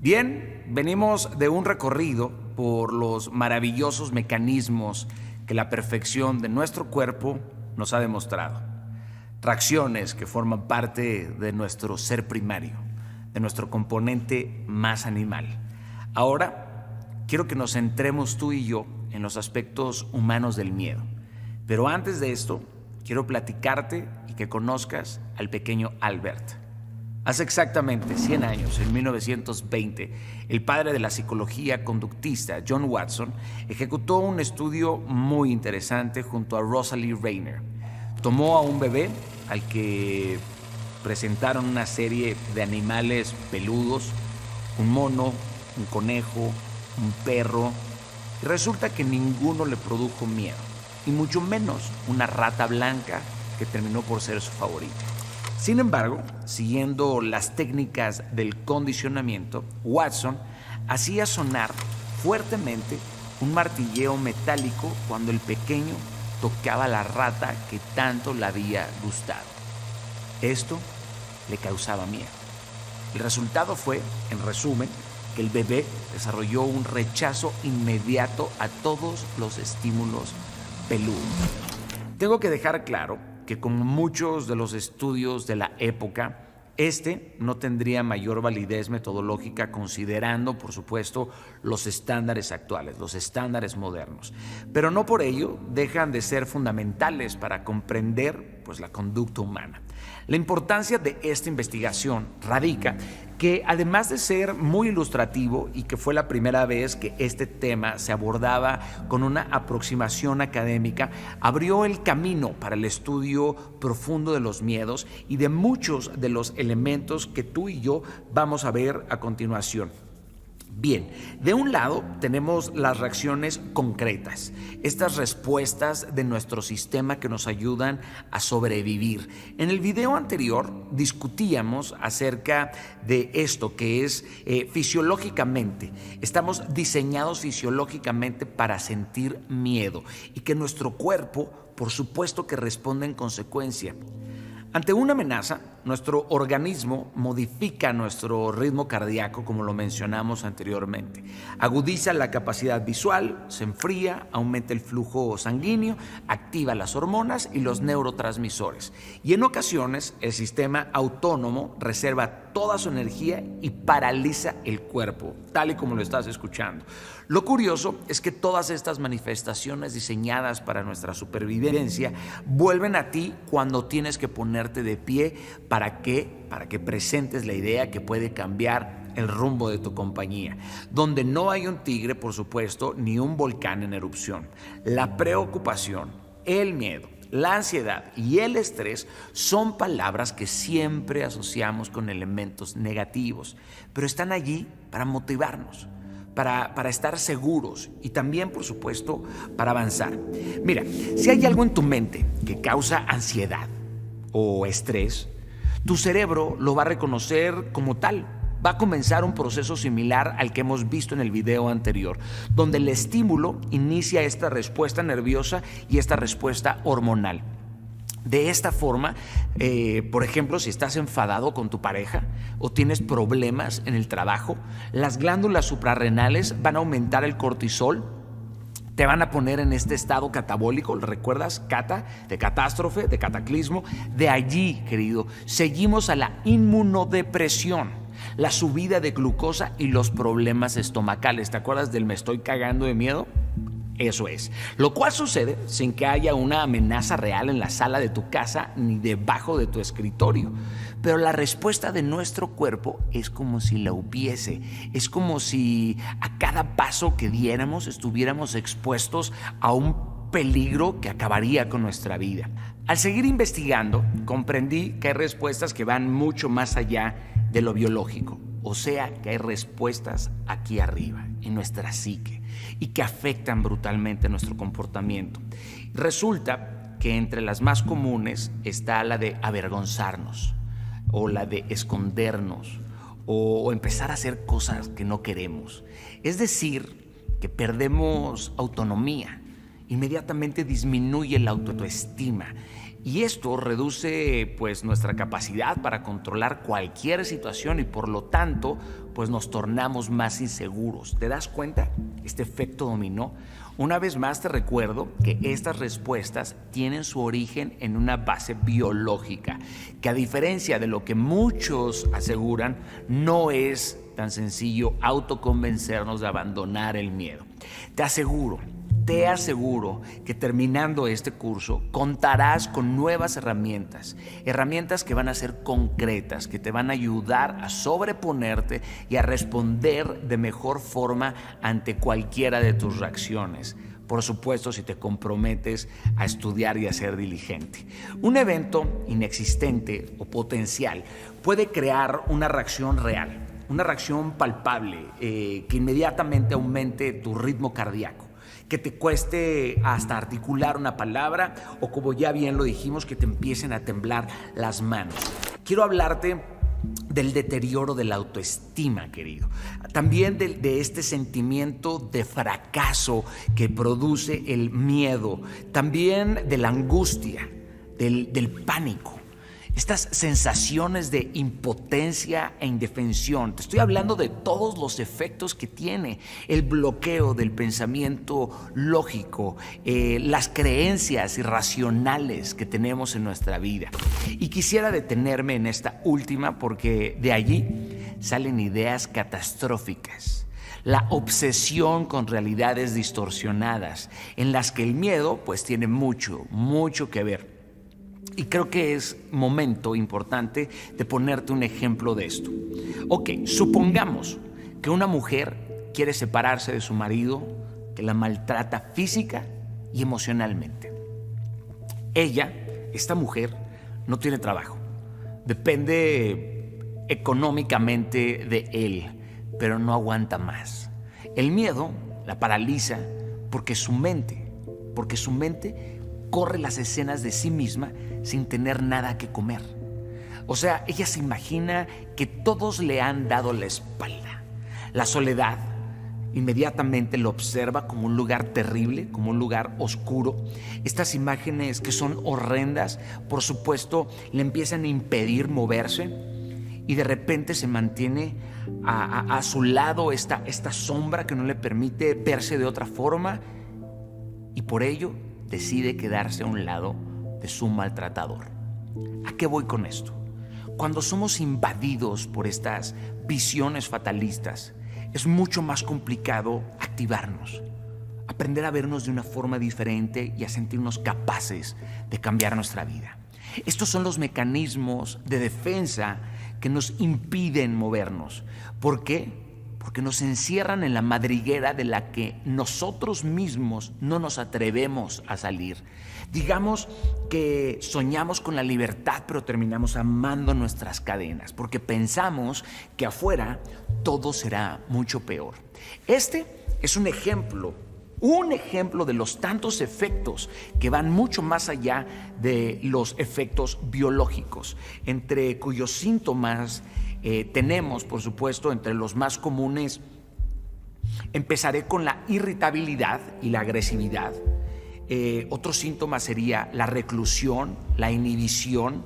Bien, venimos de un recorrido por los maravillosos mecanismos que la perfección de nuestro cuerpo nos ha demostrado. Reacciones que forman parte de nuestro ser primario, de nuestro componente más animal. Ahora, quiero que nos centremos tú y yo en los aspectos humanos del miedo. Pero antes de esto, quiero platicarte y que conozcas al pequeño Albert. Hace exactamente 100 años, en 1920, el padre de la psicología conductista, John Watson, ejecutó un estudio muy interesante junto a Rosalie Rayner. Tomó a un bebé al que presentaron una serie de animales peludos, un mono, un conejo, un perro, y resulta que ninguno le produjo miedo, y mucho menos una rata blanca que terminó por ser su favorita. Sin embargo, siguiendo las técnicas del condicionamiento, Watson hacía sonar fuertemente un martilleo metálico cuando el pequeño tocaba la rata que tanto le había gustado. Esto le causaba miedo. El resultado fue, en resumen, que el bebé desarrolló un rechazo inmediato a todos los estímulos peludos. Tengo que dejar claro que como muchos de los estudios de la época, este no tendría mayor validez metodológica considerando, por supuesto, los estándares actuales, los estándares modernos. Pero no por ello dejan de ser fundamentales para comprender, pues, la conducta humana. La importancia de esta investigación radica que, además de ser muy ilustrativo y que fue la primera vez que este tema se abordaba con una aproximación académica, abrió el camino para el estudio profundo de los miedos y de muchos de los elementos que tú y yo vamos a ver a continuación. Bien, de un lado tenemos las reacciones concretas, estas respuestas de nuestro sistema que nos ayudan a sobrevivir. En el video anterior discutíamos acerca de esto que es fisiológicamente. Estamos diseñados fisiológicamente para sentir miedo y que nuestro cuerpo, por supuesto, que responde en consecuencia. Ante una amenaza, nuestro organismo modifica nuestro ritmo cardíaco, como lo mencionamos anteriormente. Agudiza la capacidad visual, se enfría, aumenta el flujo sanguíneo, activa las hormonas y los neurotransmisores. Y en ocasiones, el sistema autónomo reserva toda su energía y paraliza el cuerpo, tal y como lo estás escuchando. Lo curioso es que todas estas manifestaciones diseñadas para nuestra supervivencia vuelven a ti cuando tienes que ponerte de pie. ¿Para qué? Para que presentes la idea que puede cambiar el rumbo de tu compañía. Donde no hay un tigre, por supuesto, ni un volcán en erupción. La preocupación, el miedo, la ansiedad y el estrés son palabras que siempre asociamos con elementos negativos, pero están allí para motivarnos. Para estar seguros y también, por supuesto, para avanzar. Mira, si hay algo en tu mente que causa ansiedad o estrés, tu cerebro lo va a reconocer como tal. Va a comenzar un proceso similar al que hemos visto en el video anterior, donde el estímulo inicia esta respuesta nerviosa y esta respuesta hormonal. De esta forma, por ejemplo, si estás enfadado con tu pareja o tienes problemas en el trabajo, las glándulas suprarrenales van a aumentar el cortisol, te van a poner en este estado catabólico, ¿recuerdas? Cata, de catástrofe, de cataclismo. De allí, querido, seguimos a la inmunodepresión, la subida de glucosa y los problemas estomacales. ¿Te acuerdas del me estoy cagando de miedo? Eso es, lo cual sucede sin que haya una amenaza real en la sala de tu casa ni debajo de tu escritorio. Pero la respuesta de nuestro cuerpo es como si la hubiese. Es como si a cada paso que diéramos estuviéramos expuestos a un peligro que acabaría con nuestra vida. Al seguir investigando, comprendí que hay respuestas que van mucho más allá de lo biológico. O sea, que hay respuestas aquí arriba, en nuestra psique, y que afectan brutalmente nuestro comportamiento. Resulta que entre las más comunes está la de avergonzarnos, o la de escondernos, o empezar a hacer cosas que no queremos. Es decir, que perdemos autonomía, inmediatamente disminuye la autoestima. Y esto reduce, pues, nuestra capacidad para controlar cualquier situación y por lo tanto pues nos tornamos más inseguros. ¿Te das cuenta? Este efecto dominó. Una vez más te recuerdo que estas respuestas tienen su origen en una base biológica, que a diferencia de lo que muchos aseguran, no es tan sencillo autoconvencernos de abandonar el miedo. Te aseguro que terminando este curso contarás con nuevas herramientas que van a ser concretas, que te van a ayudar a sobreponerte y a responder de mejor forma ante cualquiera de tus reacciones. Por supuesto, si te comprometes a estudiar y a ser diligente. Un evento inexistente o potencial puede crear una reacción real, una reacción palpable, que inmediatamente aumente tu ritmo cardíaco, que te cueste hasta articular una palabra o, como ya bien lo dijimos, que te empiecen a temblar las manos. Quiero hablarte del deterioro de la autoestima, querido. También de este sentimiento de fracaso que produce el miedo. También de la angustia, del pánico. Estas sensaciones de impotencia e indefensión. Te estoy hablando de todos los efectos que tiene el bloqueo del pensamiento lógico, las creencias irracionales que tenemos en nuestra vida. Y quisiera detenerme en esta última porque de allí salen ideas catastróficas. La obsesión con realidades distorsionadas en las que el miedo pues tiene mucho que ver. Y creo que es momento importante de ponerte un ejemplo de esto. Ok, supongamos que una mujer quiere separarse de su marido que la maltrata física y emocionalmente. Esta mujer, no tiene trabajo, depende económicamente de él, pero no aguanta más. El miedo la paraliza porque su mente corre las escenas de sí misma sin tener nada que comer. O sea, ella se imagina que todos le han dado la espalda. La soledad inmediatamente lo observa como un lugar terrible, como un lugar oscuro. Estas imágenes que son horrendas, por supuesto, le empiezan a impedir moverse y de repente se mantiene a su lado esta sombra que no le permite verse de otra forma y por ello decide quedarse a un lado de su maltratador. ¿A qué voy con esto? Cuando somos invadidos por estas visiones fatalistas, es mucho más complicado activarnos, aprender a vernos de una forma diferente y a sentirnos capaces de cambiar nuestra vida. Estos son los mecanismos de defensa que nos impiden movernos. ¿Por qué? Porque nos encierran en la madriguera de la que nosotros mismos no nos atrevemos a salir. Digamos que soñamos con la libertad, pero terminamos amando nuestras cadenas, porque pensamos que afuera todo será mucho peor. Este es un ejemplo de los tantos efectos que van mucho más allá de los efectos biológicos, entre cuyos síntomas tenemos, por supuesto, entre los más comunes. Empezaré con la irritabilidad y la agresividad. Otro síntoma sería la reclusión, la inhibición.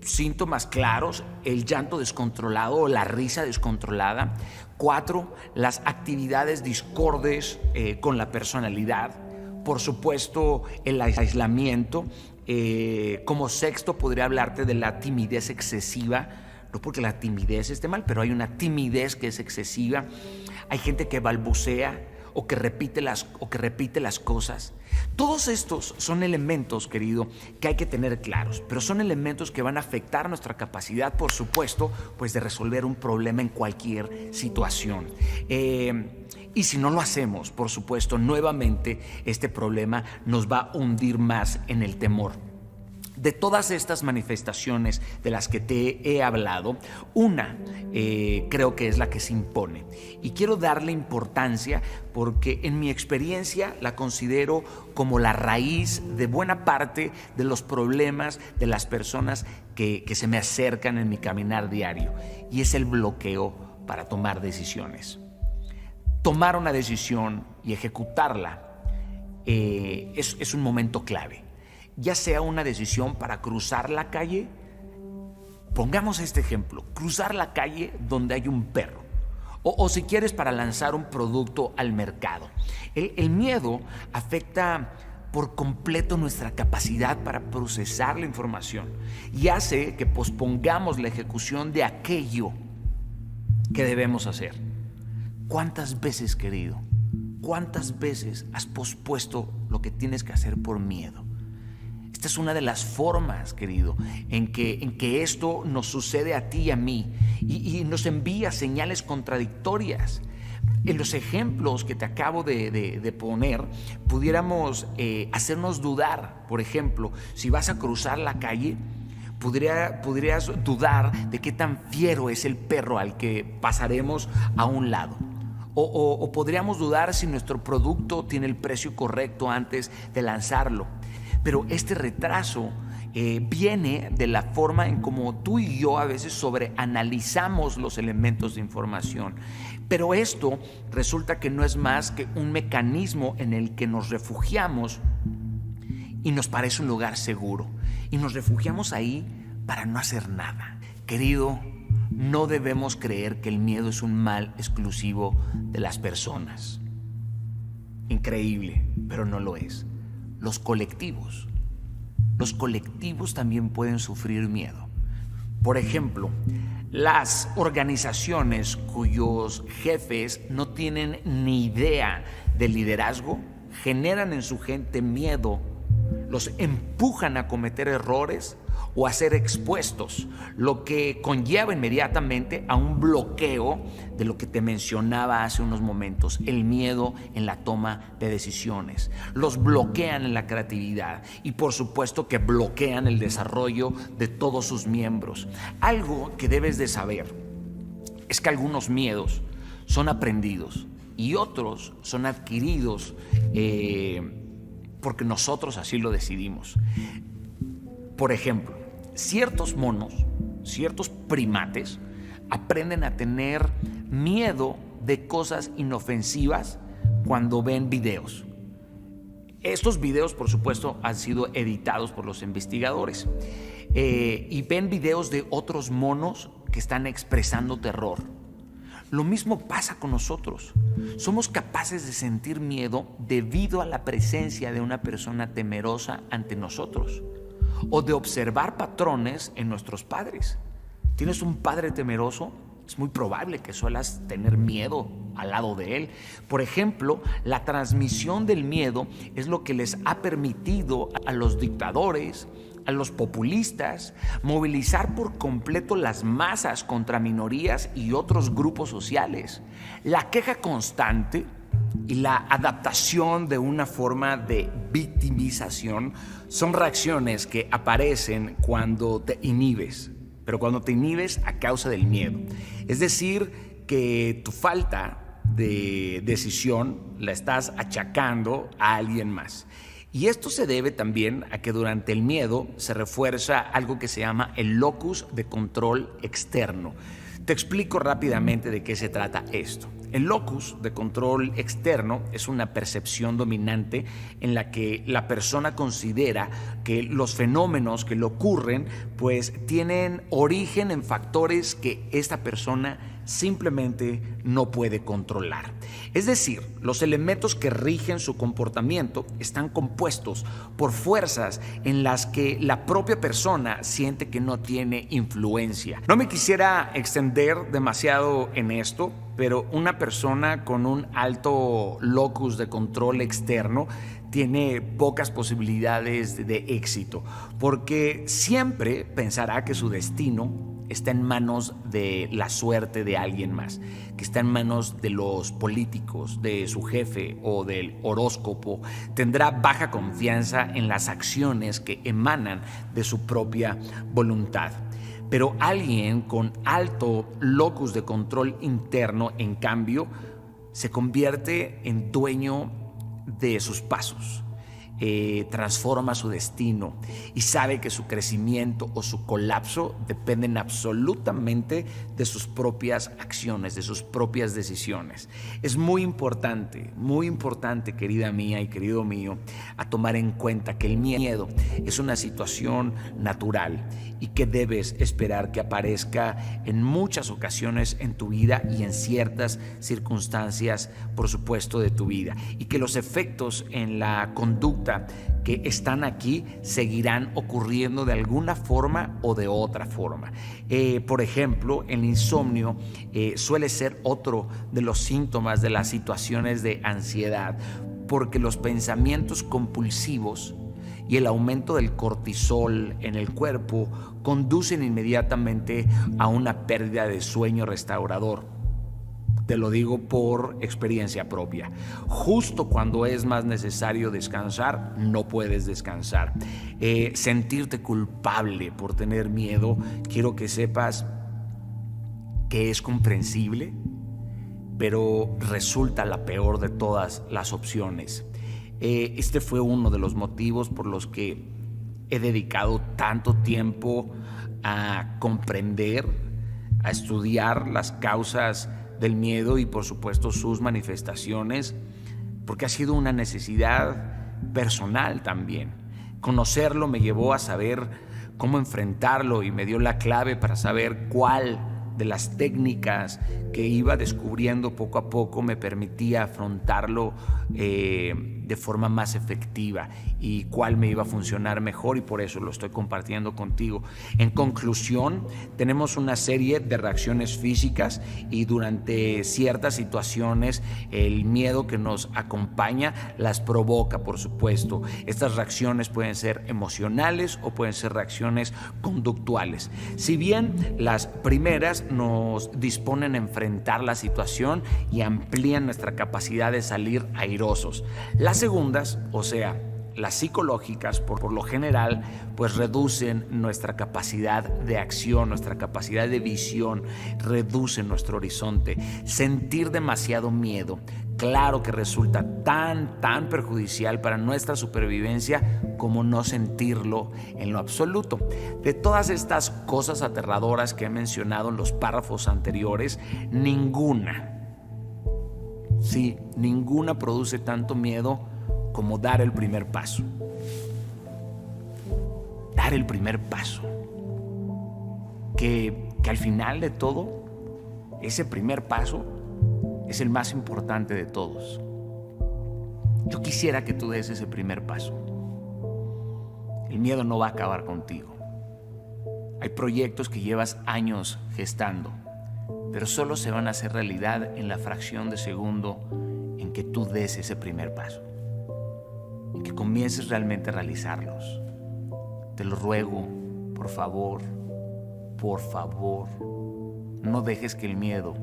Síntomas claros, el llanto descontrolado o la risa descontrolada. 4, las actividades discordes con la personalidad. Por supuesto, el aislamiento. Como sexto, podría hablarte de la timidez excesiva. No porque la timidez esté mal, pero hay una timidez que es excesiva. Hay gente que balbucea o que repite las cosas. Todos estos son elementos, querido, que hay que tener claros, pero son elementos que van a afectar nuestra capacidad, por supuesto, pues de resolver un problema en cualquier situación. Y si no lo hacemos, por supuesto, nuevamente este problema nos va a hundir más en el temor. De todas estas manifestaciones de las que te he hablado, una creo que es la que se impone. Y quiero darle importancia porque en mi experiencia la considero como la raíz de buena parte de los problemas de las personas que se me acercan en mi caminar diario. Y es el bloqueo para tomar decisiones. Tomar una decisión y ejecutarla es un momento clave. Ya sea una decisión para cruzar la calle, Pongamos este ejemplo: cruzar la calle donde hay un perro. O si quieres, para lanzar un producto al mercado. El miedo afecta por completo nuestra capacidad para procesar la información y hace que pospongamos la ejecución de aquello que debemos hacer. ¿Cuántas veces, querido? ¿Cuántas veces has pospuesto lo que tienes que hacer por miedo? Esta es una de las formas, querido, en que esto nos sucede a ti y a mí y nos envía señales contradictorias. En los ejemplos que te acabo de poner, pudiéramos hacernos dudar. Por ejemplo, si vas a cruzar la calle, podrías dudar de qué tan fiero es el perro al que pasaremos a un lado. O podríamos dudar si nuestro producto tiene el precio correcto antes de lanzarlo. Pero este retraso viene de la forma en cómo tú y yo a veces sobreanalizamos los elementos de información. Pero esto resulta que no es más que un mecanismo en el que nos refugiamos y nos parece un lugar seguro. Y nos refugiamos ahí para no hacer nada. Querido, no debemos creer que el miedo es un mal exclusivo de las personas. Increíble, pero no lo es. Los colectivos también pueden sufrir miedo. Por ejemplo, las organizaciones cuyos jefes no tienen ni idea de liderazgo generan en su gente miedo, los empujan a cometer errores o a ser expuestos, lo que conlleva inmediatamente a un bloqueo de lo que te mencionaba hace unos momentos, el miedo en la toma de decisiones. Los bloquean en la creatividad y por supuesto que bloquean el desarrollo de todos sus miembros. Algo que debes de saber es que algunos miedos son aprendidos y otros son adquiridos porque nosotros así lo decidimos. Por ejemplo, ciertos monos, ciertos primates aprenden a tener miedo de cosas inofensivas cuando ven videos. Estos videos, por supuesto, han sido editados por los investigadores y ven videos de otros monos que están expresando terror. Lo mismo pasa con nosotros. Somos capaces de sentir miedo debido a la presencia de una persona temerosa ante nosotros o de observar patrones en nuestros padres. ¿Tienes un padre temeroso? Es muy probable que suelas tener miedo al lado de él. Por ejemplo, la transmisión del miedo es lo que les ha permitido a los dictadores, a los populistas, movilizar por completo las masas contra minorías y otros grupos sociales. La queja constante y la adaptación de una forma de victimización son reacciones que aparecen cuando te inhibes, pero cuando te inhibes a causa del miedo. Es decir, que tu falta de decisión la estás achacando a alguien más. Y esto se debe también a que durante el miedo se refuerza algo que se llama el locus de control externo. Te explico rápidamente de qué se trata esto. El locus de control externo es una percepción dominante en la que la persona considera que los fenómenos que le ocurren pues tienen origen en factores que esta persona simplemente no puede controlar. Es decir, los elementos que rigen su comportamiento están compuestos por fuerzas en las que la propia persona siente que no tiene influencia. No me quisiera extender demasiado en esto, pero una persona con un alto locus de control externo tiene pocas posibilidades de éxito, porque siempre pensará que su destino está en manos de la suerte de alguien más, que está en manos de los políticos, de su jefe o del horóscopo. Tendrá baja confianza en las acciones que emanan de su propia voluntad. Pero alguien con alto locus de control interno, en cambio, se convierte en dueño de sus pasos transforma su destino y sabe que su crecimiento o su colapso dependen absolutamente de sus propias acciones, de sus propias decisiones. Es muy importante, querida mía y querido mío, a tomar en cuenta que el miedo es una situación natural y que debes esperar que aparezca en muchas ocasiones en tu vida y en ciertas circunstancias, por supuesto, de tu vida, y que los efectos en la conducta que están aquí seguirán ocurriendo de alguna forma o de otra forma. Por ejemplo, el insomnio suele ser otro de los síntomas de las situaciones de ansiedad, porque los pensamientos compulsivos y el aumento del cortisol en el cuerpo conducen inmediatamente a una pérdida de sueño restaurador. Te lo digo por experiencia propia. Justo cuando es más necesario descansar, no puedes descansar. Sentirte culpable por tener miedo, quiero que sepas que es comprensible, pero resulta la peor de todas las opciones. Este fue uno de los motivos por los que he dedicado tanto tiempo a comprender, a estudiar las causas del miedo y por supuesto sus manifestaciones, porque ha sido una necesidad personal también. Conocerlo me llevó a saber cómo enfrentarlo y me dio la clave para saber cuál de las técnicas que iba descubriendo poco a poco me permitía afrontarlo de forma más efectiva y cuál me iba a funcionar mejor, y por eso lo estoy compartiendo contigo. En conclusión, tenemos una serie de reacciones físicas y durante ciertas situaciones el miedo que nos acompaña las provoca, por supuesto. Estas reacciones pueden ser emocionales o pueden ser reacciones conductuales. Si bien las primeras nos disponen a enfrentar la situación y amplían nuestra capacidad de salir airosos, las segundas, o sea, las psicológicas, por lo general, pues reducen nuestra capacidad de acción, nuestra capacidad de visión, reducen nuestro horizonte. Sentir demasiado miedo, claro que resulta tan perjudicial para nuestra supervivencia como no sentirlo en lo absoluto. De todas estas cosas aterradoras que he mencionado en los párrafos anteriores, ninguna produce tanto miedo como dar el primer paso. Dar el primer paso. Que al final de todo, ese primer paso es el más importante de todos. Yo quisiera que tú des ese primer paso. El miedo no va a acabar contigo. Hay proyectos que llevas años gestando, pero solo se van a hacer realidad en la fracción de segundo en que tú des ese primer paso, en que comiences realmente a realizarlos. Te lo ruego, por favor, no dejes que el miedo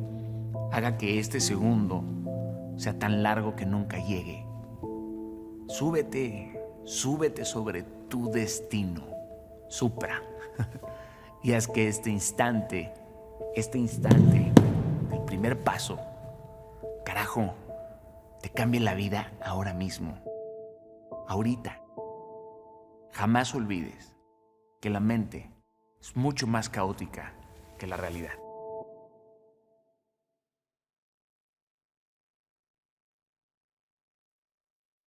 haga que este segundo sea tan largo que nunca llegue. Súbete sobre tu destino, supra, y haz que este instante, el primer paso, carajo, te cambie la vida ahora mismo, ahorita. Jamás olvides que la mente es mucho más caótica que la realidad.